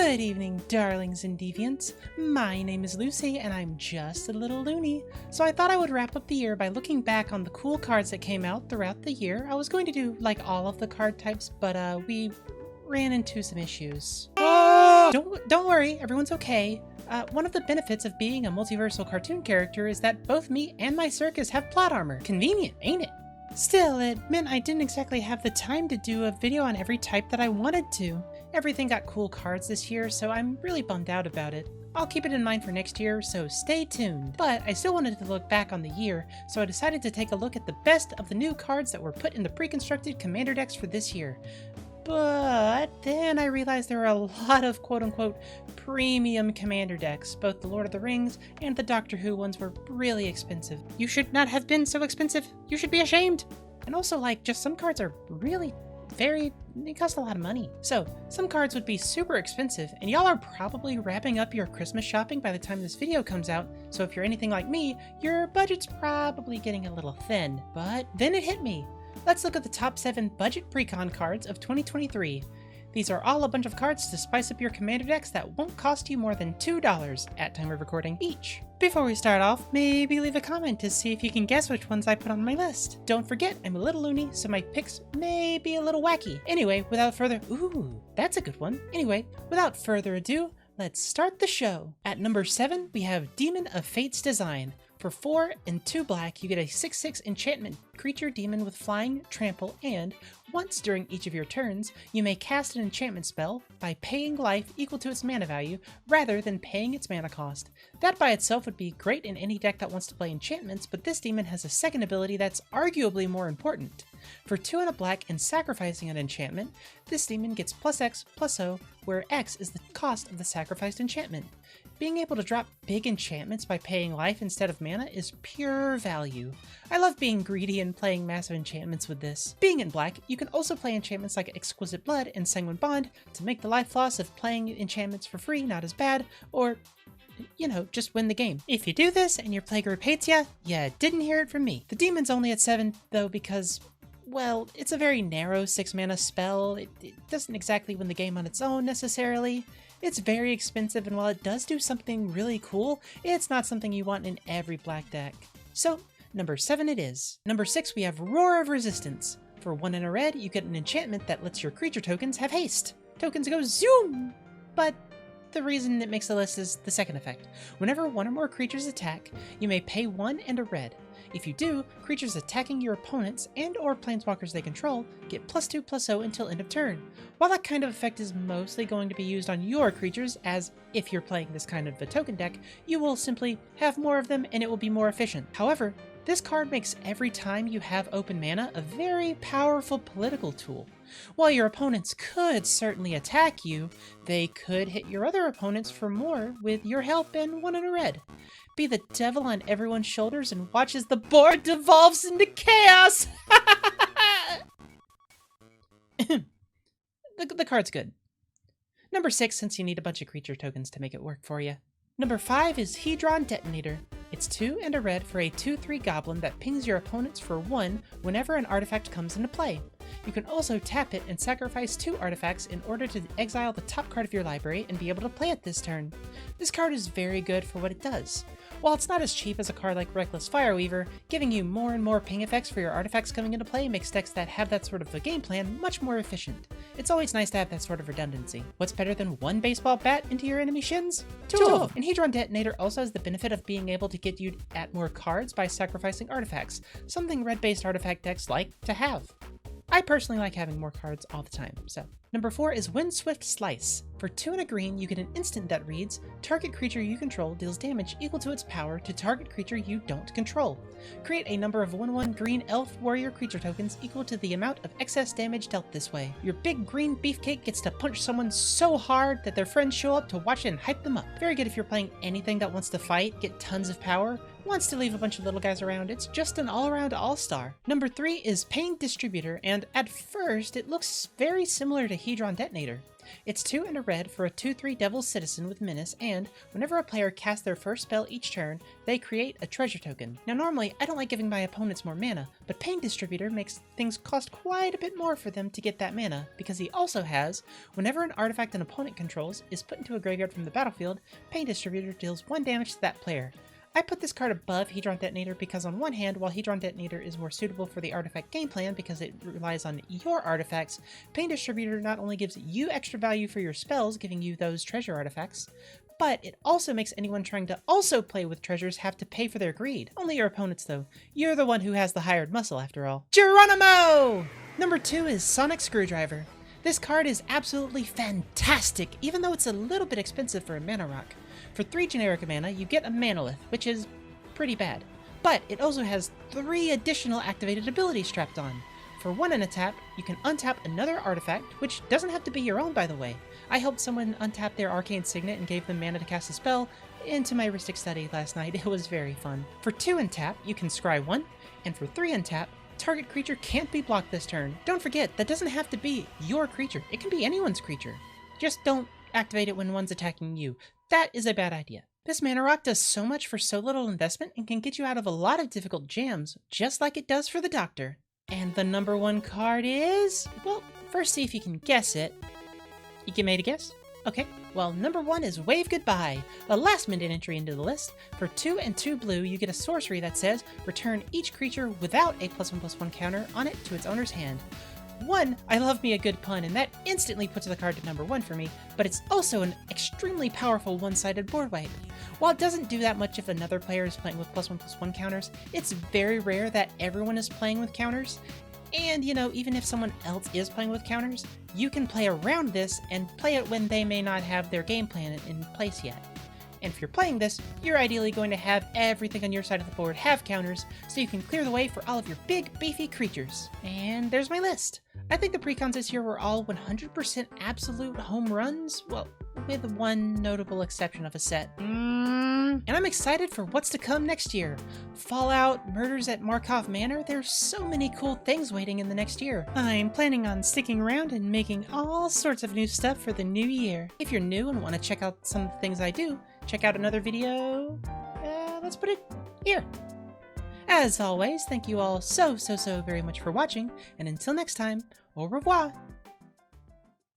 Good evening, darlings and deviants. My name is Lucy, and I'm just a little loony. So I thought I would wrap up the year by looking back on the cool cards that came out throughout the year. I was going to do like all of the card types, but we ran into some issues. Don't worry, everyone's okay. One of the benefits of being a multiversal cartoon character is that both me and my circus have plot armor. Convenient, ain't it? Still, it meant I didn't exactly have the time to do a video on every type that I wanted to. Everything got cool cards this year, so I'm really bummed out about it. I'll keep it in mind for next year, so stay tuned. But I still wanted to look back on the year, so I decided to take a look at the best of the new cards that were put in the pre-constructed commander decks for this year. But then I realized there are a lot of quote-unquote premium commander decks. Both the Lord of the Rings and the Doctor Who ones were really expensive. You should not have been so expensive. You should be ashamed. And also, like, just some cards are really they cost a lot of money. So some cards would be super expensive, and y'all are probably wrapping up your Christmas shopping by the time this video comes out. So if you're anything like me, your budget's probably getting a little thin. But then it hit me. Let's look at the top 7 budget Precon cards of 2023. These are all a bunch of cards to spice up your commander decks that won't cost you more than $2 at time of recording each. Before we start off, maybe leave a comment to see if you can guess which ones I put on my list. Don't forget, I'm a little loony, so my picks may be a little wacky. Anyway, without further ado, let's start the show. At number 7, we have Demon of Fate's Design. For 4 and 2 black, you get a 6/6 enchantment creature demon with flying, trample, and once during each of your turns, you may cast an enchantment spell by paying life equal to its mana value rather than paying its mana cost. That by itself would be great in any deck that wants to play enchantments, but this demon has a second ability that's arguably more important. For 2 and a black and sacrificing an enchantment, this demon gets +X/+0, where X is the cost of the sacrificed enchantment. Being able to drop big enchantments by paying life instead of mana is pure value. I love being greedy and playing massive enchantments with this. Being in black, you can also play enchantments like Exquisite Blood and Sanguine Bond to make the life loss of playing enchantments for free not as bad, or, you know, just win the game. If you do this and your playgroup hates ya, didn't hear it from me. The demon's only at 7 though because, well, it's a very narrow 6 mana spell. It doesn't exactly win the game on its own necessarily. It's very expensive, and while it does do something really cool, it's not something you want in every black deck. So, number 7 it is. Number 6, we have Roar of Resistance. For 1 and a red, you get an enchantment that lets your creature tokens have haste. Tokens go zoom! But the reason it makes the list is the second effect. Whenever 1 or more creatures attack, you may pay 1 and a red. If you do, creatures attacking your opponents and or planeswalkers they control get +2/+0 until end of turn. While that kind of effect is mostly going to be used on your creatures, as if you're playing this kind of a token deck, you will simply have more of them and it will be more efficient. However, this card makes every time you have open mana a very powerful political tool. While your opponents could certainly attack you, they could hit your other opponents for more with your help and 1 and a red. Be the devil on everyone's shoulders and watch as the board devolves into chaos! The card's good. Number 6, since you need a bunch of creature tokens to make it work for you. Number 5 is Hedron Detonator. It's 2 and a red for a 2/3 goblin that pings your opponents for 1 whenever an artifact comes into play. You can also tap it and sacrifice 2 artifacts in order to exile the top card of your library and be able to play it this turn. This card is very good for what it does. While it's not as cheap as a card like Reckless Fireweaver, giving you more and more ping effects for your artifacts coming into play makes decks that have that sort of a game plan much more efficient. It's always nice to have that sort of redundancy. What's better than 1 baseball bat into your enemy shins? 2 of them! And Hedron Detonator also has the benefit of being able to get you at more cards by sacrificing artifacts, something red-based artifact decks like to have. I personally like having more cards all the time, so. Number 4 is Windswift Slice. For 2 and a green, you get an instant that reads, target creature you control deals damage equal to its power to target creature you don't control. Create a number of 1/1 green elf warrior creature tokens equal to the amount of excess damage dealt this way. Your big green beefcake gets to punch someone so hard that their friends show up to watch it and hype them up. Very good if you're playing anything that wants to fight, get tons of power, wants to leave a bunch of little guys around. It's just an all-around all-star. Number 3 is Pain Distributor, and at first it looks very similar to Hedron Detonator. It's 2 and a red for a 2/3 Devil Citizen with Menace, and whenever a player casts their first spell each turn, they create a treasure token. Now normally, I don't like giving my opponents more mana, but Pain Distributor makes things cost quite a bit more for them to get that mana, because he also has, whenever an artifact an opponent controls is put into a graveyard from the battlefield, Pain Distributor deals 1 damage to that player. I put this card above Hedron Detonator because on one hand, while Hedron Detonator is more suitable for the artifact game plan because it relies on your artifacts, Pain Distributor not only gives you extra value for your spells, giving you those treasure artifacts, but it also makes anyone trying to also play with treasures have to pay for their greed. Only your opponents though. You're the one who has the hired muscle after all. Geronimo! Number 2 is Sonic Screwdriver. This card is absolutely fantastic, even though it's a little bit expensive for a mana rock. For 3 generic mana, you get a Manolith, which is pretty bad. But it also has 3 additional activated abilities strapped on. For 1 and a tap, you can untap another artifact, which doesn't have to be your own, by the way. I helped someone untap their Arcane Signet and gave them mana to cast a spell into my Rhystic Study last night. It was very fun. For 2 and tap, you can scry 1, and for 3 and tap, target creature can't be blocked this turn. Don't forget, that doesn't have to be your creature. It can be anyone's creature. Just don't activate it when one's attacking you. That is a bad idea. This mana rock does so much for so little investment and can get you out of a lot of difficult jams, just like it does for the Doctor. And the number 1 card is... well, first see if you can guess it. You can make a guess? Okay, well, number 1 is Wave Goodbye, a last-minute entry into the list. For 2 and 2 blue, you get a sorcery that says, return each creature without a +1/+1 counter on it to its owner's hand. 1, I love me a good pun, and that instantly puts the card to number 1 for me, but it's also an extremely powerful one-sided board wipe. While it doesn't do that much if another player is playing with +1/+1 counters, it's very rare that everyone is playing with counters. And, you know, even if someone else is playing with counters, you can play around this and play it when they may not have their game plan in place yet. And if you're playing this, you're ideally going to have everything on your side of the board have counters, so you can clear the way for all of your big, beefy creatures. And there's my list. I think the precons this year were all 100% absolute home runs, well, with one notable exception of a set. And I'm excited for what's to come next year. Fallout, Murders at Markov Manor, there's so many cool things waiting in the next year. I'm planning on sticking around and making all sorts of new stuff for the new year. If you're new and want to check out some of the things I do, check out another video, let's put it here. As always, thank you all so very much for watching, and until next time, au revoir!